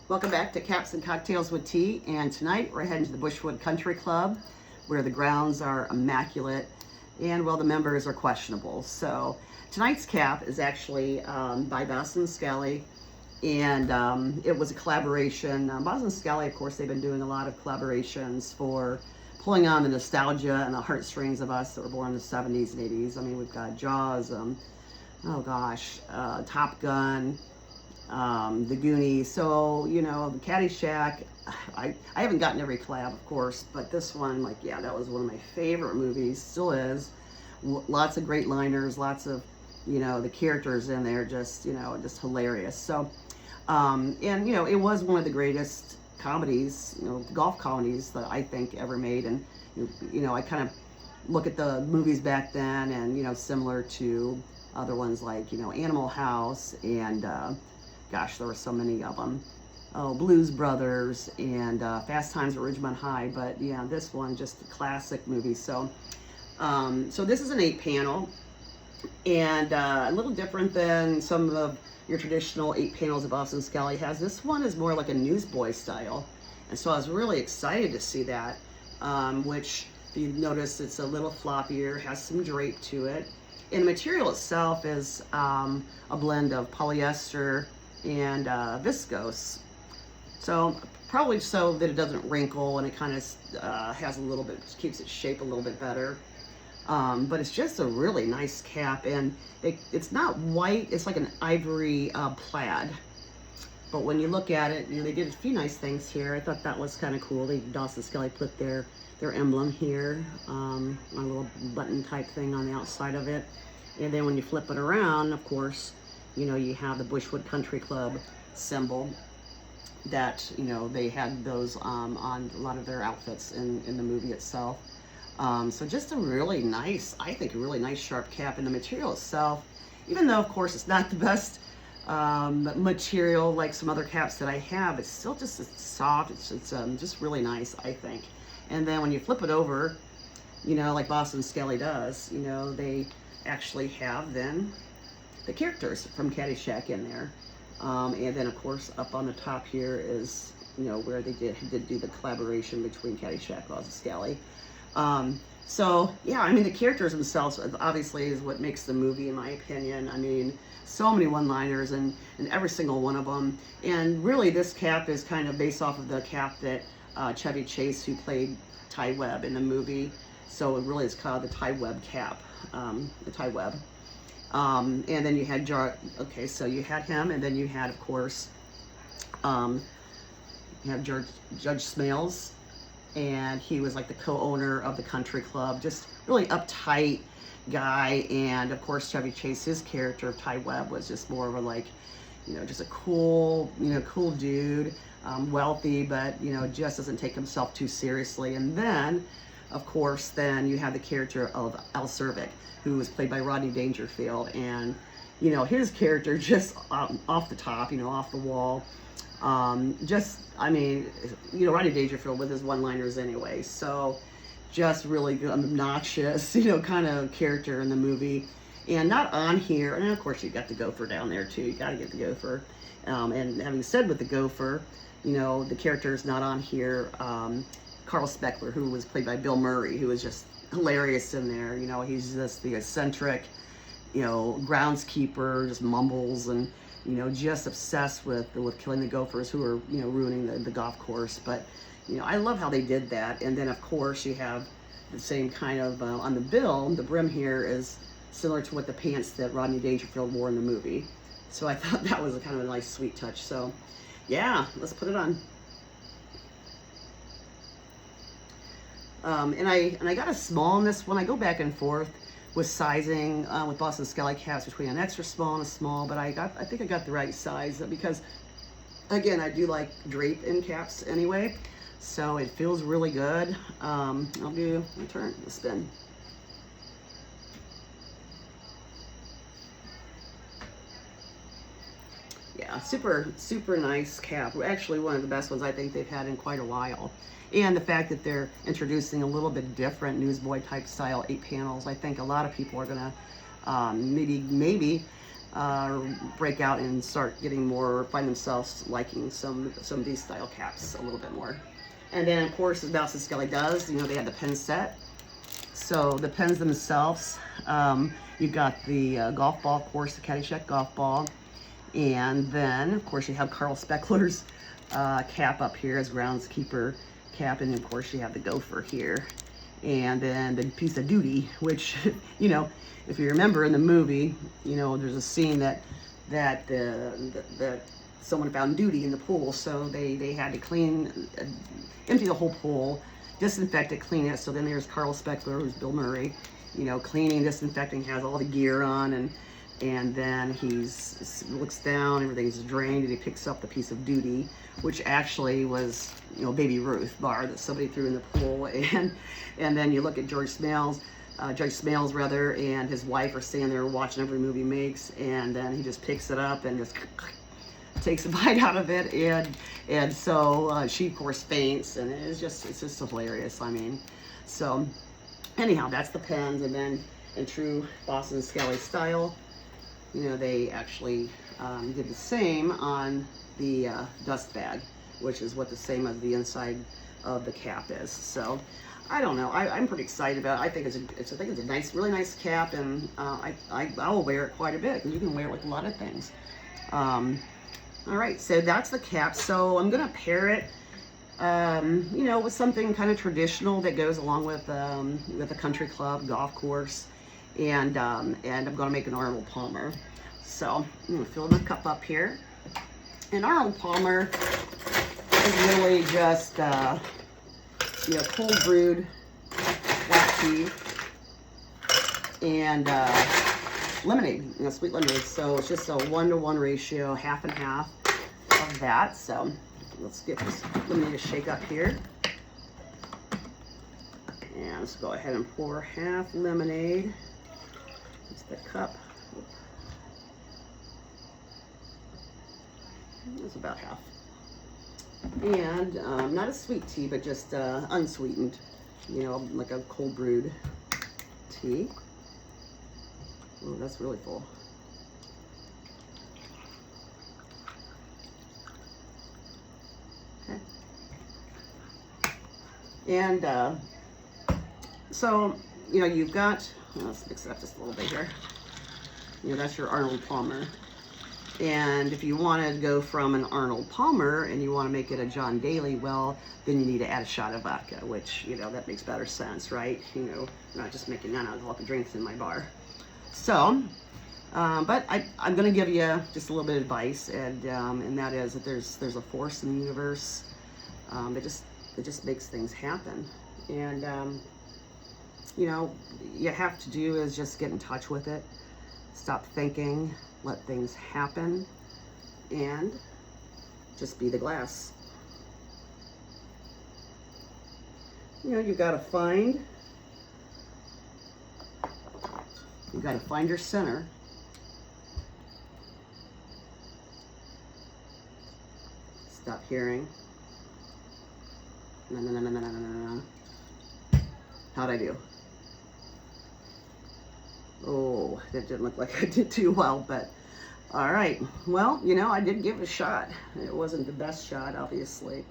Welcome back to Caps and Cocktails with Tea, and tonight we're heading to the Bushwood Country Club, where the grounds are immaculate and, well, the members are questionable. So tonight's cap is actually by Boston Scally, and it was a collaboration. Boston Scally, of course, they've been doing a lot of collaborations for pulling on the nostalgia and the heartstrings of us that were born in the 70s and 80s. I mean, we've got Jaws, Top Gun, the Goonies. So, you know, the Caddyshack, I haven't gotten every collab, of course, but this one, like, yeah, that was one of my favorite movies, still is. Lots of great liners, lots of, you know, the characters in there, just, you know, just hilarious. So, and, you know, it was one of the greatest comedies, you know, golf comedies that I think ever made. And, you know, I kind of look at the movies back then and, you know, similar to other ones like, you know, Animal House and, gosh, there were so many of them. Oh, Blues Brothers and Fast Times at Ridgemont High. But yeah, this one, just a classic movie. So, so this is an 8-panel, and a little different than some of your traditional 8 panels that Boston Scally has. This one is more like a newsboy style, and so I was really excited to see that. Which, if you notice, it's a little floppier, has some drape to it, and the material itself is a blend of polyester and viscose, so probably so that it doesn't wrinkle, and it kind of has a little bit, keeps its shape a little bit better. But it's just a really nice cap, and it's not white, it's like an ivory plaid. But when you look at it, you know, they did a few nice things here. I thought that was kind of cool. Boston Scally put their emblem here, on a little button type thing on the outside of it. And then when you flip it around, of course, you know, you have the Bushwood Country Club symbol that, you know, they had those on a lot of their outfits in the movie itself. So just a really nice, I think a really nice sharp cap. And the material itself, even though of course it's not the best material like some other caps that I have, it's still just soft. It's just really nice, I think. And then when you flip it over, you know, like Boston Scally does, you know, they actually have then the characters from Caddyshack in there. And then of course up on the top here is, you know, where they did do the collaboration between Caddyshack and Boston Scally. So yeah, I mean, the characters themselves obviously is what makes the movie, in my opinion. I mean, so many one-liners and every single one of them. And really this cap is kind of based off of the cap that Chevy Chase, who played Ty Webb in the movie. So it really is called the Ty Webb cap, the Ty Webb. And then you had okay, so you had him, and then you had, of course, you have Judge Smales, and he was like the co-owner of the country club, just really uptight guy. And of course, Chevy Chase, his character of Ty Webb, was just more of a, like, you know, just a cool, you know, cool dude, wealthy, but, you know, just doesn't take himself too seriously. And then, of course, then you have the character of Al Cervic, who was played by Rodney Dangerfield, and, you know, his character just off the top, you know, off the wall. Just, I mean, you know, Rodney Dangerfield with his one-liners anyway, so just really obnoxious, you know, kind of character in the movie. And not on here, and of course you got the gopher down there too, you got to get the gopher. And having said with the gopher, you know, the character is not on here. Carl Speckler, who was played by Bill Murray, who was just hilarious in there. You know, he's just the eccentric, you know, groundskeeper, just mumbles and, you know, just obsessed with killing the gophers who are, you know, ruining the golf course. But, you know, I love how they did that. And then of course you have the same kind of, on the bill, the brim here is similar to what the pants that Rodney Dangerfield wore in the movie. So I thought that was a kind of a nice sweet touch. So yeah, let's put it on. And I got a small in this one. I go back and forth with sizing with Boston Scally caps between an extra small and a small, but I think I got the right size, because again, I do like drape in caps anyway, so it feels really good. I'll do a turn, a spin. Yeah, super nice cap. Actually, one of the best ones I think they've had in quite a while. And the fact that they're introducing a little bit different newsboy type style 8 panels, I think a lot of people are gonna maybe break out and start getting more, find themselves liking some of these style caps a little bit more. And then of course, as Mouse and Scally does, you know, they have the pen set. So the pens themselves, you got the golf ball, of course, the Caddyshack golf ball. And then, of course, you have Carl Speckler's cap up here as groundskeeper cap. And of course, you have the gopher here. And then the piece of duty, which, you know, if you remember in the movie, you know, there's a scene that someone found duty in the pool. So they had to clean, empty the whole pool, disinfect it, clean it. So then there's Carl Speckler, who's Bill Murray, you know, cleaning, disinfecting, has all the gear on, and then looks down, everything's drained, and he picks up the piece of duty, which actually was, you know, Baby Ruth bar that somebody threw in the pool. And then you look at Judge Smales rather, and his wife are standing there watching every movie he makes, and then he just picks it up and just takes a bite out of it, and so she of course faints, and it's just hilarious. I mean, so anyhow, that's the pens. And then in true Boston Scally style, you know, they actually did the same on the dust bag, which is what the same as the inside of the cap is. So I don't know, I'm pretty excited about it. I think it's a nice, really nice cap, and I will wear it quite a bit, because you can wear it with a lot of things. All right, so that's the cap. So I'm gonna pair it, you know, with something kind of traditional that goes along with a country club, golf course, and I'm gonna make an Arnold Palmer. So I'm gonna fill my cup up here. And Arnold Palmer is really just, you know, cold brewed black tea and lemonade, you know, sweet lemonade. So it's just a 1-to-1 ratio, half and half of that. So let's get this lemonade to shake up here. And let's go ahead and pour half lemonade. It's the cup. That's about half. And not a sweet tea, but just unsweetened, you know, like a cold brewed tea. Oh, that's really full. Okay. And so, you know, you've got, let's mix it up just a little bit here. You know, that's your Arnold Palmer. And if you want to go from an Arnold Palmer and you want to make it a John Daly, well, then you need to add a shot of vodka, which, you know, that makes better sense, right? You know, I'm not just making non-alcoholic drinks in my bar. So, but I'm going to give you just a little bit of advice, and that is that there's a force in the universe that just makes things happen. And, you know, you have to do is just get in touch with it, stop thinking, let things happen, and just be the glass. You know, you gotta find your center. Stop hearing. No. How'd I do? Oh, that didn't look like I did too well, but all right. Well, you know, I did give it a shot. It wasn't the best shot, obviously,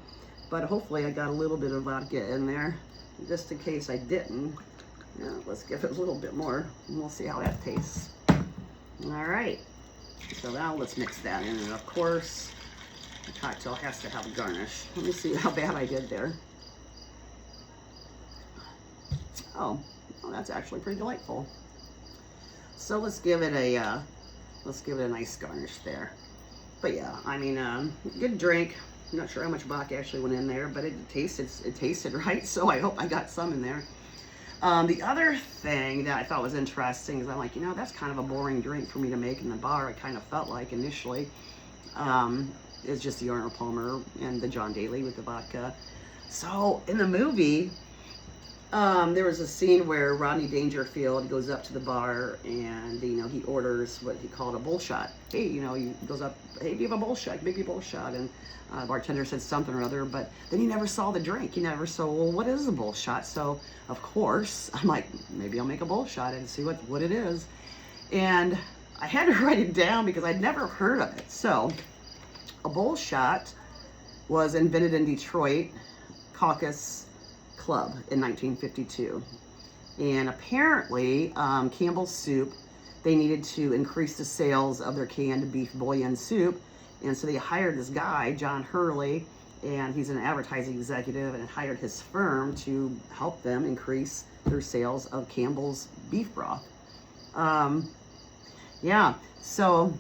but hopefully I got a little bit of vodka in there, just in case I didn't. Yeah, let's give it a little bit more, and we'll see how that tastes. All right. So now let's mix that in, and of course, the cocktail has to have a garnish. Let me see how bad I did there. Oh, well, that's actually pretty delightful. So let's give it a nice garnish there. But yeah, I mean, good drink. I'm not sure how much vodka actually went in there, but it tasted right. So I hope I got some in there. The other thing that I thought was interesting is I'm like, you know, that's kind of a boring drink for me to make in the bar. I kind of felt like initially, is just the Arnold Palmer and the John Daly with the vodka. So in the movie, there was a scene where Rodney Dangerfield goes up to the bar and, you know, he orders what he called a bull shot. Hey, you know, he goes up, hey, do you have a bull shot? Make me a bull shot. And bartender said something or other, but then he never saw the drink. He never saw, well, what is a bull shot? So, of course, I'm like, maybe I'll make a bull shot and see what it is. And I had to write it down because I'd never heard of it. So, a bowl shot was invented in Detroit Caucus Club in 1952. And apparently, Campbell's Soup, they needed to increase the sales of their canned beef bouillon soup. And so they hired this guy, John Hurley, and he's an advertising executive, and hired his firm to help them increase their sales of Campbell's beef broth. Yeah, so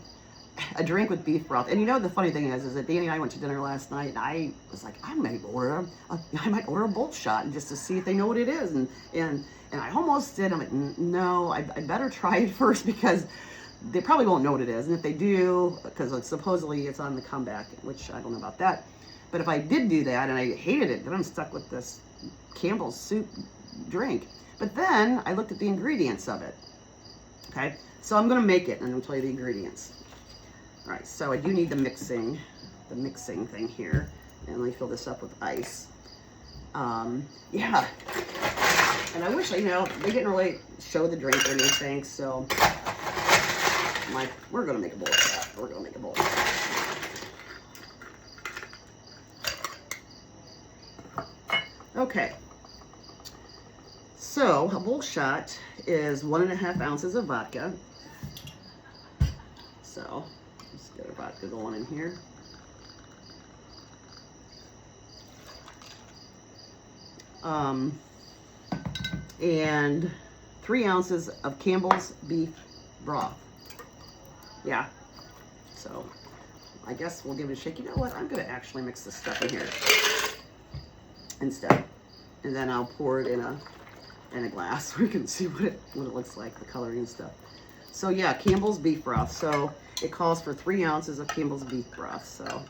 a drink with beef broth. And you know, the funny thing is that Danny and I went to dinner last night, and I was like, I might order a bowl shot just to see if they know what it is. And I almost did. I'm like, no, I better try it first, because they probably won't know what it is. And if they do, because supposedly it's on the comeback, which I don't know about that. But if I did do that and I hated it, then I'm stuck with this Campbell's Soup drink. But then I looked at the ingredients of it. Okay, so I'm gonna make it, and I'm gonna tell you the ingredients. All right, so I do need the mixing thing here. And let me fill this up with ice. Yeah, and I wish, you know, they didn't really show the drink or anything, so I'm like, we're gonna make a bowl shot. We're gonna make a bowl shot. Okay, so a bowl shot is 1.5 ounces of vodka. So let's get our vodka going in here. And 3 ounces of Campbell's beef broth. Yeah, so I guess we'll give it a shake. You know what? I'm gonna actually mix this stuff in here instead, and then I'll pour it in a glass so we can see what it looks like, the coloring and stuff. So yeah, Campbell's beef broth. So it calls for 3 ounces of Campbell's beef broth. So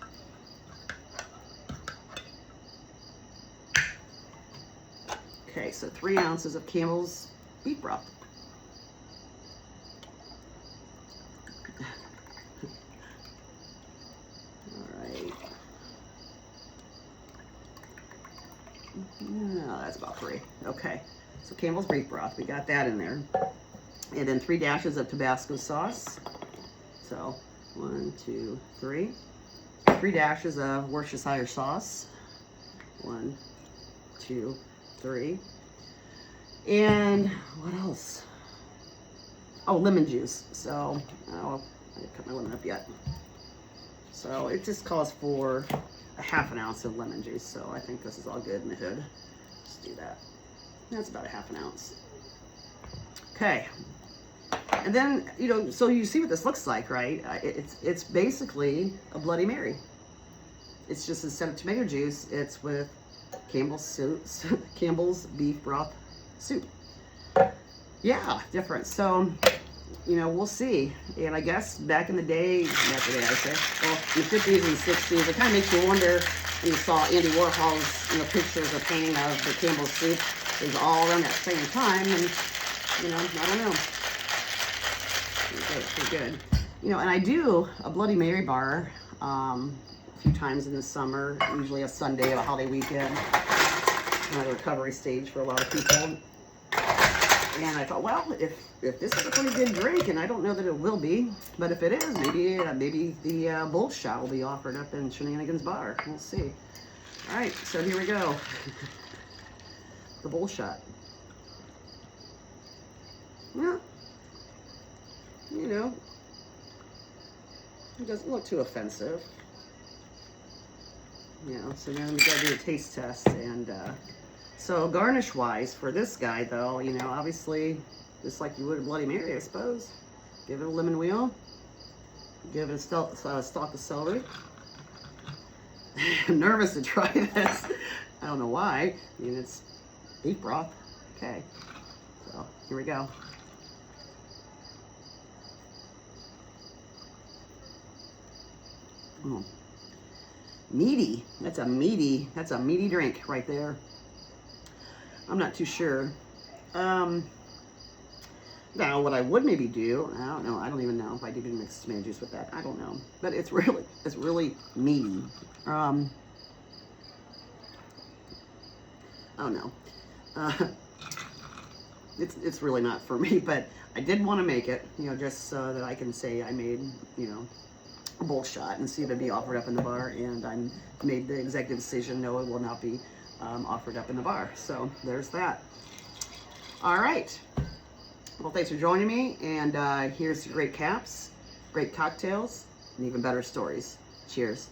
okay, so 3 ounces of Campbell's beef broth. No, that's about 3. Okay, so Campbell's beef broth, we got that in there. And then 3 dashes of Tabasco sauce. So 1, 2, 3. 3 dashes of Worcestershire sauce. 1, 2, 3. And what else? Oh, lemon juice. So, I didn't cut my lemon up yet. So it just calls for 1/2 ounce of lemon juice. So I think this is all good in the hood. Let's do that. That's about 1/2 ounce. Okay. And then, you know, so you see what this looks like, right? It's basically a Bloody Mary. It's just, instead of tomato juice, it's with Campbell's beef broth soup. Yeah, different. So, you know, we'll see. And I guess back in the day, I say, well, in the 50s and 60s, it kind of makes you wonder when you saw Andy Warhol's, you know, pictures or painting of the Campbell's soup. It was all around that same time, and, you know, I don't know. Pretty good. You know, and I do a Bloody Mary bar a few times in the summer, usually a Sunday or a holiday weekend. Another recovery stage for a lot of people. And I thought, well, if this is a pretty good drink, and I don't know that it will be, but if it is, maybe the bowl shot will be offered up in Shenanigans Bar. We'll see. All right, so here we go. The bowl shot. Yeah. You know, it doesn't look too offensive. You know, so then we gotta do a taste test. And so garnish wise for this guy though, you know, obviously just like you would a Bloody Mary, I suppose. Give it a lemon wheel. Give it a stalk of celery. I'm nervous to try this. I don't know why. I mean, it's beef broth. Okay, so here we go. Oh. Meaty. That's a meaty drink right there. I'm not too sure. Now what I would maybe do, I don't know. I don't even know if I did mix tomato juice with that. I don't know. But it's really meaty. I don't know. it's really not for me, but I did want to make it, you know, just so that I can say I made, you know, a bowl shot and see if it'd be offered up in the bar. And I made the executive decision, no, it will not be offered up in the bar. So there's that. All right. Well, thanks for joining me. And here's to great caps, great cocktails, and even better stories. Cheers.